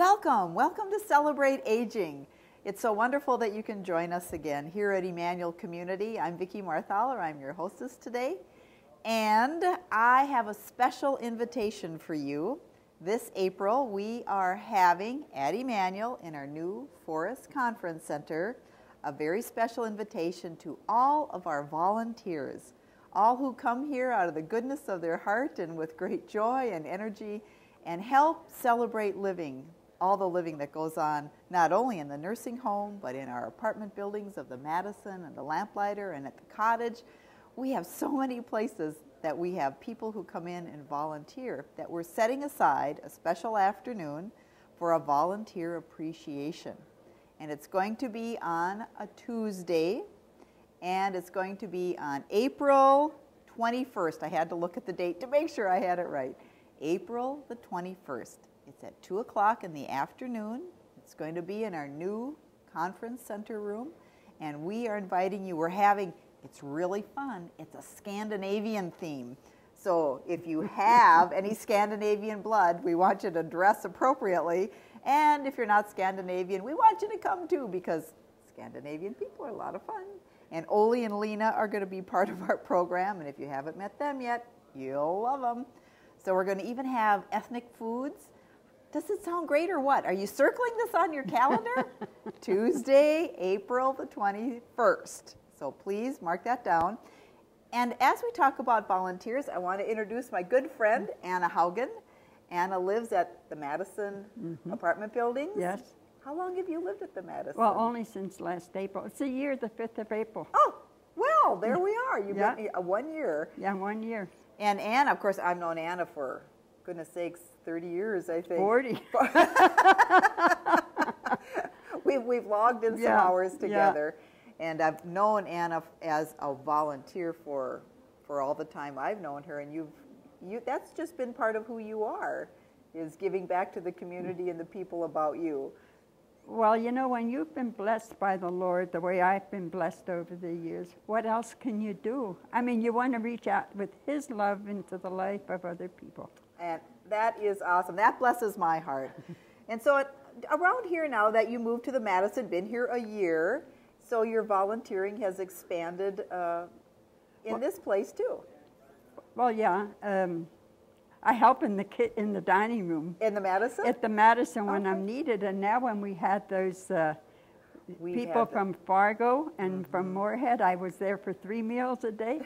welcome. Welcome to Celebrate Aging. It's so wonderful that you can join us again here at Emmanuel Community. I'm Vicky Marthaler. I'm your hostess today. And I have a special invitation for you. This April, we are having at Emmanuel in our new Forest Conference Center a very special invitation to all of our volunteers, all who come here out of the goodness of their heart and with great joy and energy and help celebrate living, all the living that goes on not only in the nursing home but in our apartment buildings of the Madison and the Lamplighter and at the cottage. We have so many places that we have people who come in and volunteer that we're setting aside a special afternoon for a volunteer appreciation. And it's going to be on a Tuesday, and it's going to be on April 21st. I had to look at the date to make sure I had it right. April the 21st. It's at 2 o'clock in the afternoon. It's going to be in our new conference center room, and we are inviting you. It's really fun. It's a Scandinavian theme. So if you have any Scandinavian blood, we want you to dress appropriately. And if you're not Scandinavian, we want you to come too, because Scandinavian people are a lot of fun. And Oli and Lena are going to be part of our program, and if you haven't met them yet, you'll love them. So we're going to even have ethnic foods. Does it sound great or what? Are you circling this on your calendar? Tuesday, April the 21st. So please mark that down. And as we talk about volunteers, I want to introduce my good friend, Anna Haugen. Anna lives at the Madison apartment buildings. Yes. How long have you lived at the Madison? Well, only since last April. It's a year, the 5th of April. Oh, well, there we are. You've been 1 year. Yeah, 1 year. And Anna, of course, I've known Anna for, goodness sakes, 30 years, I think. 40. We've logged in some hours together. And I've known Anna as a volunteer for all the time I've known her. And that's just been part of who you are, is giving back to the community and the people about you. Well, you know, when you've been blessed by the Lord the way I've been blessed over the years, what else can you do? I mean, you want to reach out with His love into the life of other people. And that is awesome. That blesses my heart. And so around here now that you moved to the Madison, been here a year, so your volunteering has expanded in this place too. Well, yeah. I help in the dining room. In the Madison? At the Madison when I'm needed. And now when we had those people from Fargo and from Moorhead, I was there for 3 meals a day.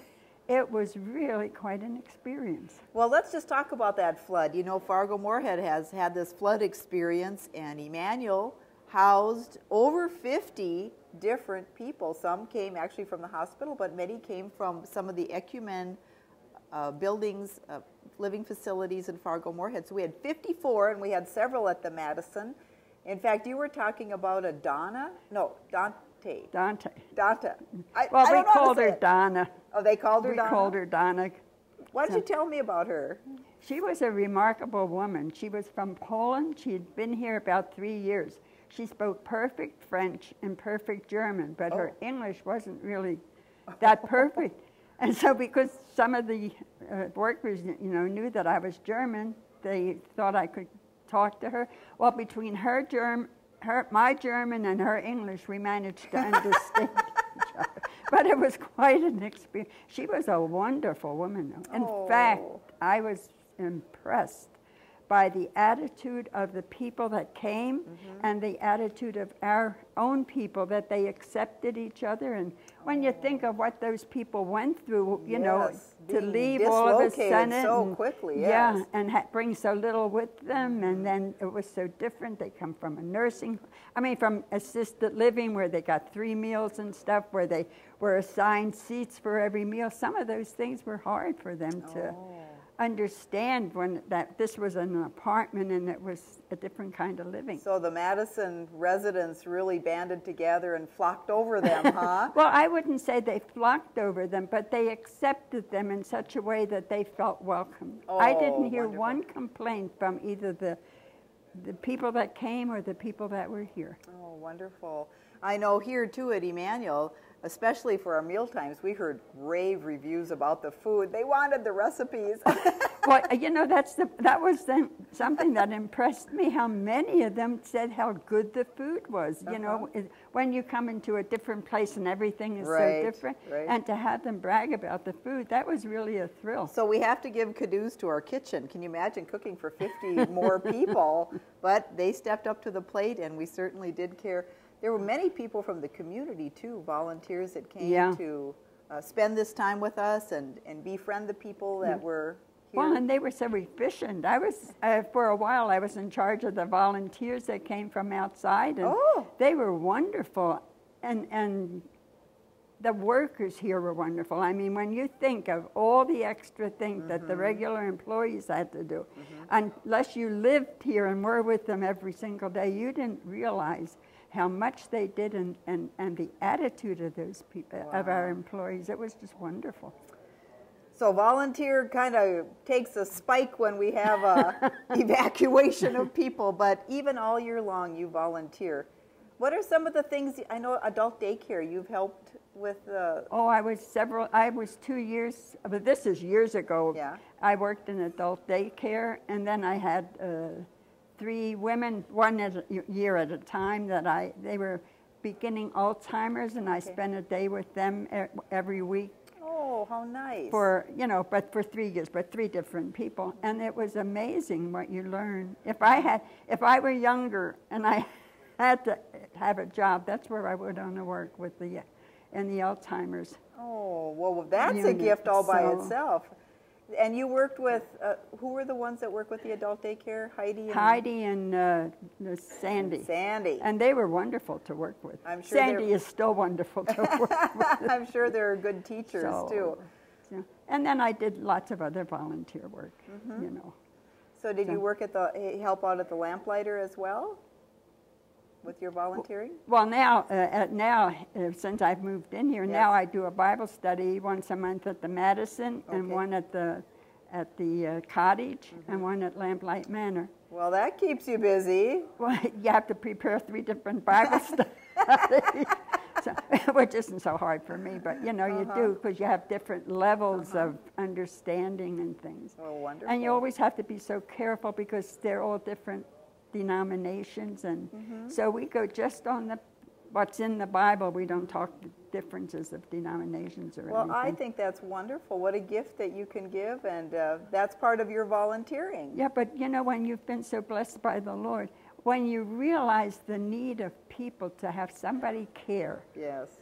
It was really quite an experience. Well, let's just talk about that flood. You know, Fargo Moorhead has had this flood experience, and Emmanuel housed over 50 different people. Some came actually from the hospital, but many came from some of the Ecumen buildings, living facilities in Fargo Moorhead. So we had 54, and we had several at the Madison. In fact, you were talking about a Dante. Well, we called her Donna. Oh, they called her Donna? We called her Donna. Why don't you tell me about her? She was a remarkable woman. She was from Poland. She had been here about 3 years. She spoke perfect French and perfect German, but her English wasn't really that perfect. And so because some of the workers, you know, knew that I was German, they thought I could talk to her. Well, between my German and her English, we managed to understand each other. But it was quite an experience. She was a wonderful woman. In fact, I was impressed by the attitude of the people that came and the attitude of our own people, that they accepted each other. And when you think of what those people went through, you know, to leave all of a sudden so quickly, and bring so little with them, and then it was so different. They come from from assisted living where they got 3 meals and stuff, where they were assigned seats for every meal. Some of those things were hard for them to understand, that this was an apartment and it was a different kind of living. So the Madison residents really banded together and flocked over them, huh? Well, I wouldn't say they flocked over them, but they accepted them in such a way that they felt welcome. I didn't hear one complaint from either the people that came or the people that were here. Oh, wonderful. I know here too at Emmanuel, especially for our meal times, we heard rave reviews about the food. They wanted the recipes. Well, you know, that was something that impressed me, how many of them said how good the food was. You know, when you come into a different place and everything is so different, and to have them brag about the food, that was really a thrill. So we have to give kudos to our kitchen. Can you imagine cooking for 50 more people? But they stepped up to the plate, and we certainly did care. There were many people from the community, too, volunteers that came to spend this time with us and befriend the people that were here. Well, and they were so efficient. I was, for a while, I was in charge of the volunteers that came from outside, and they were wonderful. And the workers here were wonderful. I mean, when you think of all the extra things that the regular employees had to do, unless you lived here and were with them every single day, you didn't realize how much they did and the attitude of those people, of our employees. It was just wonderful. So volunteer kind of takes a spike when we have a evacuation of people, but even all year long you volunteer. What are some of the things, I know adult daycare, you've helped with I was 2 years, but this is years ago. Yeah. I worked in adult daycare, and then I had 3 women, one year at a time, they were beginning Alzheimer's, and I spent a day with them every week. Oh, how nice. But for 3 years, but 3 different people. And it was amazing what you learn. If I were younger and I had to have a job, that's where I would want to work in the Alzheimer's. Oh, well, that's a gift all by itself. And you worked with, who were the ones that work with the adult daycare? Heidi and Sandy. Sandy. And they were wonderful to work with. I'm sure Sandy is still wonderful to work with. I'm sure they're good teachers, too. And then I did lots of other volunteer work, So did you work help out at the Lamplighter as well? With your volunteering? Well, now since I've moved in here, now I do a Bible study once a month at the Madison, and one at the cottage, and one at Lamplight Manor. Well, that keeps you busy. Well, you have to prepare 3 different Bible studies, which isn't so hard for me, but you do, because you have different levels of understanding and things. Oh, wonderful. And you always have to be so careful because they're all different denominations, and so we go just on what's in the Bible. We don't talk the differences of denominations or anything. Well, I think that's wonderful. What a gift that you can give, and that's part of your volunteering. Yeah, but when you've been so blessed by the Lord, when you realize the need of people to have somebody care. Yes.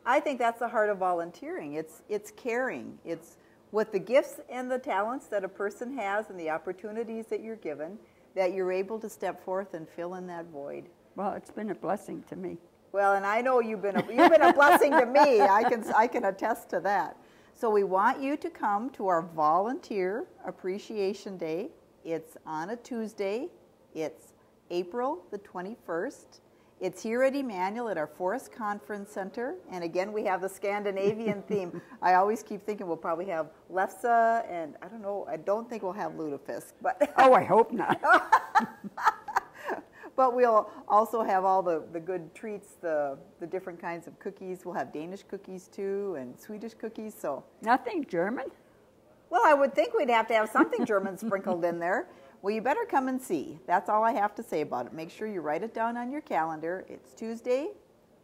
I think that's the heart of volunteering. It's caring. It's with the gifts and the talents that a person has and the opportunities that you're given, that you're able to step forth and fill in that void. Well, it's been a blessing to me. Well, and I know you've been a blessing to me. I can attest to that. So we want you to come to our Volunteer Appreciation Day. It's on a Tuesday. It's April the 21st. It's here at Emmanuel at our Forest Conference Center. And again, we have the Scandinavian theme. I always keep thinking we'll probably have Lefse, and I don't know, I don't think we'll have lutefisk. But oh, I hope not. But we'll also have all the good treats, the different kinds of cookies. We'll have Danish cookies too, and Swedish cookies. So nothing German? Well, I would think we'd have to have something German sprinkled in there. Well, you better come and see. That's all I have to say about it. Make sure you write it down on your calendar. It's Tuesday,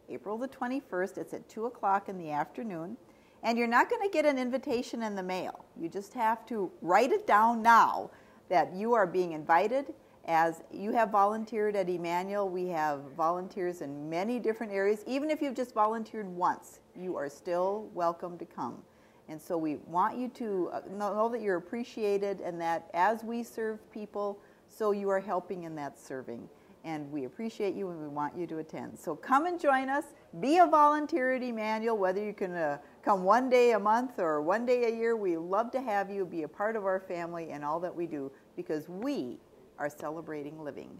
April the 21st. It's at 2 o'clock in the afternoon. And you're not going to get an invitation in the mail. You just have to write it down now that you are being invited. As you have volunteered at Emmanuel, we have volunteers in many different areas. Even if you've just volunteered once, you are still welcome to come. And so we want you to know that you're appreciated, and that as we serve people, so you are helping in that serving. And we appreciate you, and we want you to attend. So come and join us. Be a volunteer at Emmanuel, whether you can come one day a month or one day a year. We love to have you be a part of our family and all that we do, because we are celebrating living.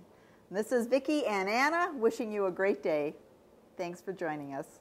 And this is Vicki and Anna wishing you a great day. Thanks for joining us.